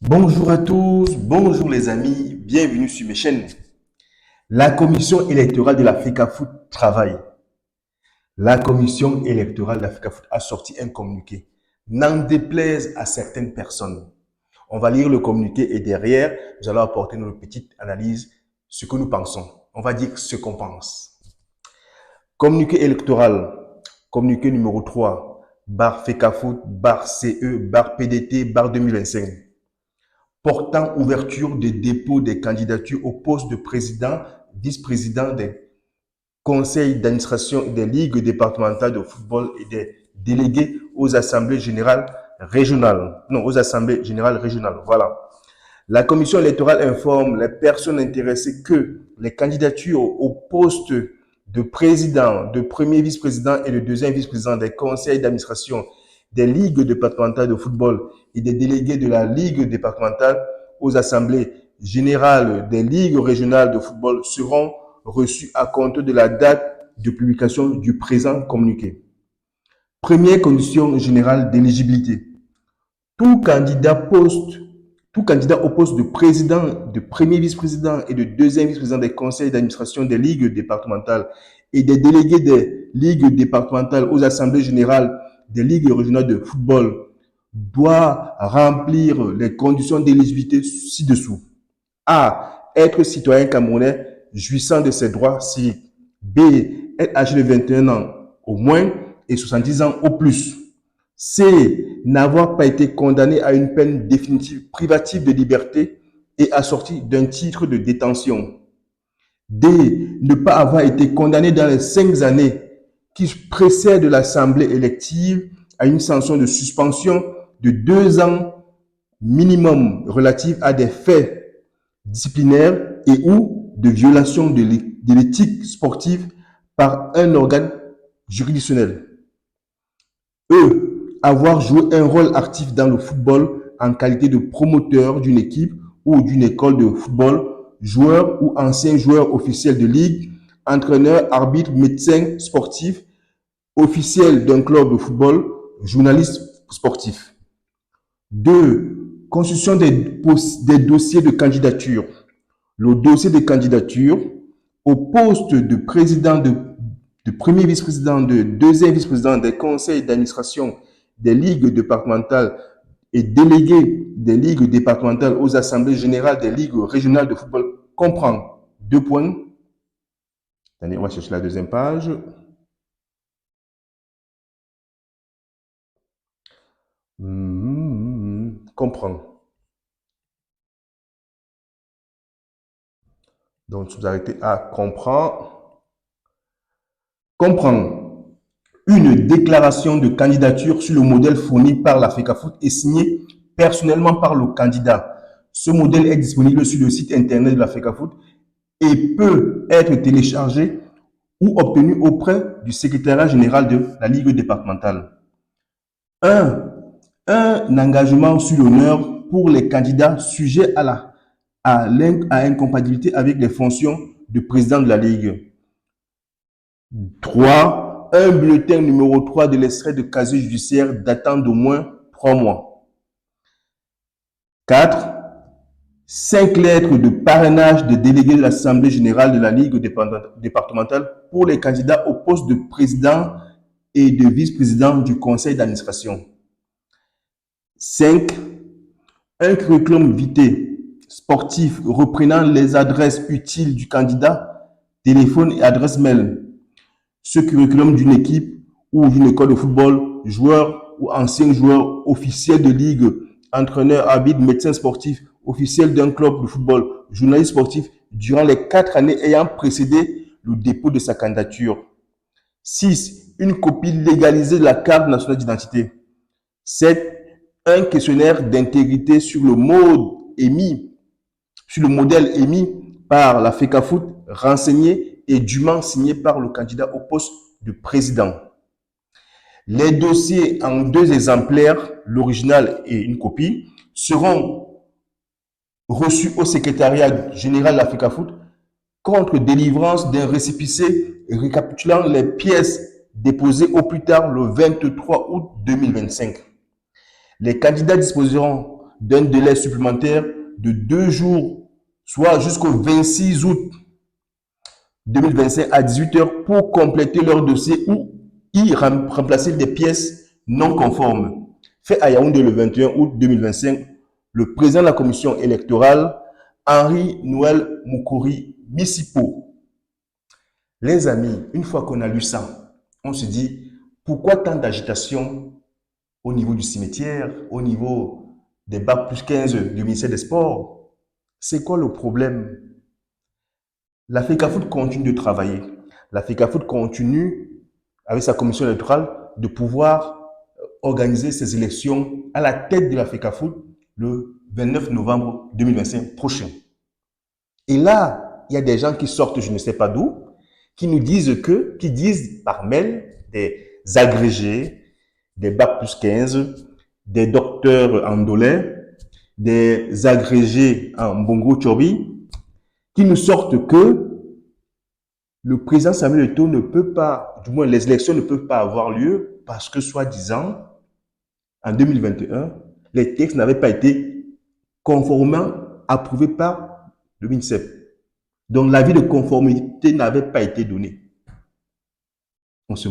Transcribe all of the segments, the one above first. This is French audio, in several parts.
Bonjour à tous, bonjour les amis, bienvenue sur mes chaînes. La commission électorale de l'Africa Foot travaille. La commission électorale de l'Africa Foot a sorti un communiqué. N'en déplaise à certaines personnes. On va lire le communiqué et derrière, nous allons apporter notre petite analyse, ce que nous pensons. On va dire ce qu'on pense. Communiqué électoral, communiqué numéro 3, barre FECAFOOT, barre CE, barre PDT, barre 2025. Portant ouverture des dépôts des candidatures au poste de président, vice-président des conseils d'administration des ligues départementales de football et des délégués aux assemblées générales régionales. Non, aux assemblées générales régionales. Voilà. La commission électorale informe les personnes intéressées que les candidatures au poste de président, de premier vice-président et de deuxième vice-président des conseils d'administration des ligues départementales de football et des délégués de la ligue départementale aux assemblées générales des ligues régionales de football seront reçus à compter de la date de publication du présent communiqué. Première condition générale d'éligibilité. Tout candidat poste Tout candidat au poste de président, de premier vice-président et de deuxième vice-président des conseils d'administration des ligues départementales et des délégués des ligues départementales aux assemblées générales des ligues régionales de football doit remplir les conditions d'éligibilité ci-dessous. A. Être citoyen camerounais jouissant de ses droits civiques. B. Être âgé de 21 ans au moins et 70 ans au plus. C. N'avoir pas été condamné à une peine définitive privative de liberté et assortie d'un titre de détention. D. Ne pas avoir été condamné dans les 5 années qui précèdent l'assemblée élective à une sanction de suspension de 2 ans minimum relative à des faits disciplinaires et ou de violation de l'éthique sportive par un organe juridictionnel. E. Avoir joué un rôle actif dans le football en qualité de promoteur d'une équipe ou d'une école de football, joueur ou ancien joueur officiel de ligue, entraîneur, arbitre, médecin sportif, officiel d'un club de football, journaliste sportif. 2. Constitution des dossiers de candidature. Le dossier de candidature au poste de président, de premier vice-président, de deuxième vice-président des conseils d'administration des ligues départementales et délégué des ligues départementales aux assemblées générales des ligues régionales de football comprend 2 points. Attendez, on va chercher la deuxième page. Comprend. Donc, si vous arrêtez à comprend. Comprend une déclaration de candidature sur le modèle fourni par la FECAFOOT et signé personnellement par le candidat. Ce modèle est disponible sur le site internet de la FECAFOOT et peut être téléchargé ou obtenu auprès du secrétariat général de la Ligue départementale. 1. Un engagement sur l'honneur pour les candidats sujets à incompatibilité avec les fonctions de président de la Ligue. 3. Un bulletin numéro 3 de l'extrait de casier judiciaire datant d'au moins 3 mois. 4. 5 lettres de parrainage de délégués de l'Assemblée générale de la Ligue départementale pour les candidats au poste de président et de vice-président du conseil d'administration. 5. Un curriculum vitae sportif reprenant les adresses utiles du candidat, téléphone et adresse mail. Ce curriculum d'une équipe ou d'une école de football, joueur ou ancien joueur officiel de ligue, entraîneur, arbitre, médecin sportif, officiel d'un club de football, journaliste sportif, durant les 4 années ayant précédé le dépôt de sa candidature. 6. Une copie légalisée de la carte nationale d'identité. 7. Un questionnaire d'intégrité sur le modèle émis par la FECAFOOT, renseigné et dûment signé par le candidat au poste de président. Les dossiers en 2 exemplaires, l'original et une copie, seront reçus au secrétariat général de la FECAFOOT contre délivrance d'un récépissé récapitulant les pièces déposées au plus tard le 23 août 2025. Les candidats disposeront d'un délai supplémentaire de 2 jours, soit jusqu'au 26 août 2025 à 18 heures pour compléter leur dossier ou y remplacer des pièces non conformes. Fait à Yaoundé le 21 août 2025, le président de la commission électorale, Henri Noël Moukouri Missipo. Les amis, une fois qu'on a lu ça, on se dit, pourquoi tant d'agitation au niveau du cimetière, au niveau des bacs plus 15 du ministère des Sports? C'est quoi le problème? La FECAFOOT continue de travailler. La FECAFOOT continue, avec sa commission électorale, de pouvoir organiser ces élections à la tête de la FECAFOOT le 29 novembre 2025 prochain. Et là, il y a des gens qui sortent, je ne sais pas d'où, qui disent par mail, des agrégés, des bacs plus 15, des docteurs en dolé, des agrégés en bongo chobi, qui nous sortent que le président Samuel Eto'o ne peut pas, du moins les élections ne peuvent pas avoir lieu parce que, soi-disant, en 2021, les textes n'avaient pas été conformément approuvés par le MINSEP. Donc, l'avis de conformité n'avait pas été donné. C'est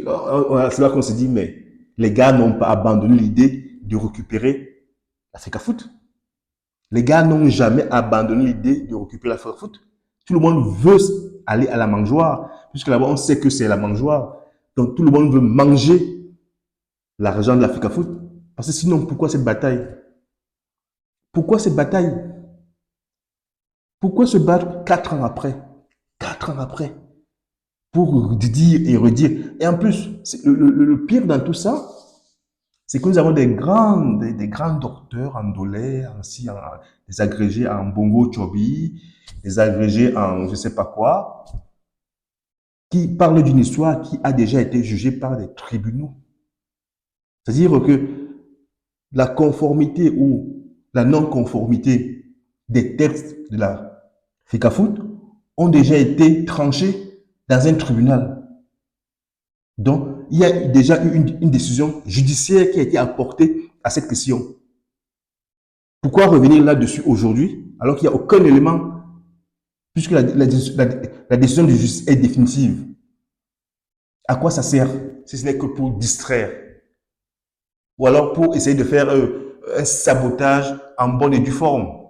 là qu'on se dit, mais les gars n'ont pas abandonné l'idée de récupérer la FECAFOOT. Les gars n'ont jamais abandonné l'idée de récupérer la FECAFOOT. Tout le monde veut aller à la mangeoire, puisque là-bas, on sait que c'est la mangeoire. Donc, tout le monde veut manger l'argent de la FECAFOOT. Parce que sinon, pourquoi cette bataille? Pourquoi cette bataille? Pourquoi se battre 4 ans après? 4 ans après, pour dire et redire. Et en plus, le pire dans tout ça, c'est que nous avons des grands docteurs en dolé, des agrégés en bongo chobi, des agrégés en je ne sais pas quoi, qui parlent d'une histoire qui a déjà été jugée par des tribunaux. C'est-à-dire que la conformité ou la non-conformité des textes de la FECAFOOT ont déjà été tranchés dans un tribunal. Donc, il y a déjà eu une décision judiciaire qui a été apportée à cette question. Pourquoi revenir là-dessus aujourd'hui alors qu'il n'y a aucun élément, puisque la décision de justice est définitive? À quoi ça sert si ce n'est que pour distraire? Ou alors pour essayer de faire un sabotage en bonne et due forme?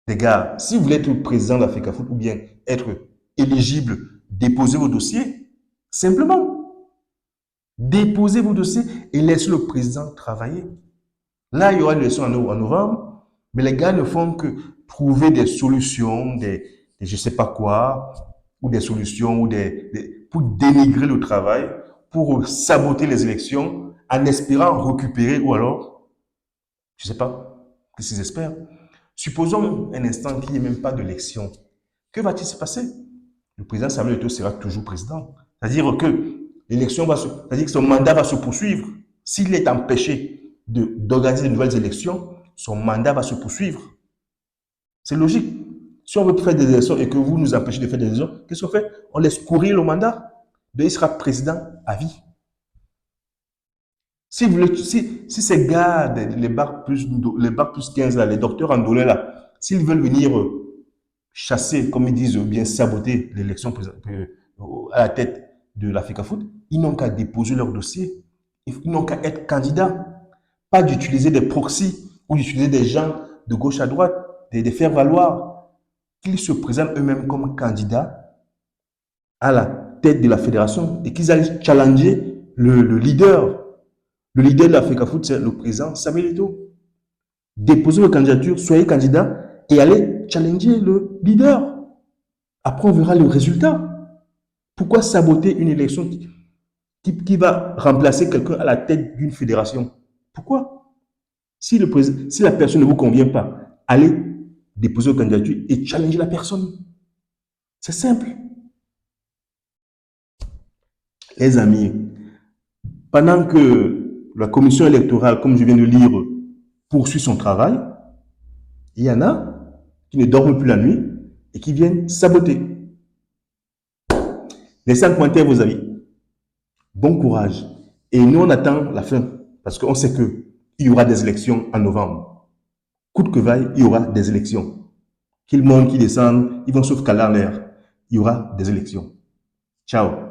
Les gars, si vous voulez être président de la FECAFOOT ou bien être éligible, déposez vos dossiers. Simplement, déposez vos dossiers et laissez le président travailler. Là, il y aura une élection en novembre, mais les gars ne font que trouver des solutions, je ne sais pas quoi, ou des solutions, pour dénigrer le travail, pour saboter les élections, en espérant récupérer, ou alors, je ne sais pas, qu'est-ce qu'ils espèrent. Supposons un instant qu'il n'y ait même pas d'élection. Que va-t-il se passer? Le président Samuel Eto'o sera toujours président. C'est-à-dire que c'est-à-dire que son mandat va se poursuivre. S'il est empêché d'organiser de nouvelles élections, son mandat va se poursuivre. C'est logique. Si on veut faire des élections et que vous nous empêchez de faire des élections, qu'est-ce qu'on fait? On laisse courir le mandat. Donc, il sera président à vie. Si ces gars, les bacs plus 15, là, les docteurs en dolé, là, s'ils veulent venir chasser, comme ils disent, bien saboter l'élection à la tête de la FECAFOOT, ils n'ont qu'à déposer leur dossier. Ils n'ont qu'à être candidats. Pas d'utiliser des proxys ou d'utiliser des gens de gauche à droite, de faire valoir qu'ils se présentent eux-mêmes comme candidats à la tête de la fédération et qu'ils aillent challenger le leader. Le leader de la FECAFOOT, c'est le président Samuel Eto'o. Déposez vos candidatures, soyez candidat et allez challenger le leader. Après, on verra le résultat. Pourquoi saboter une élection qui va remplacer quelqu'un à la tête d'une fédération? Pourquoi? Si la personne ne vous convient pas, allez déposer vos candidatures et challenger la personne. C'est simple. Les amis, pendant que la commission électorale, comme je viens de lire, poursuit son travail, il y en a qui ne dorment plus la nuit et qui viennent saboter. Laissez en commentaire vos avis. Bon courage. Et nous, on attend la fin parce qu'on sait que il y aura des élections en novembre. Coûte que vaille, il y aura des élections. Qu'ils montent, qu'ils descendent, ils vont sauf qu'à l'air. Il y aura des élections. Ciao.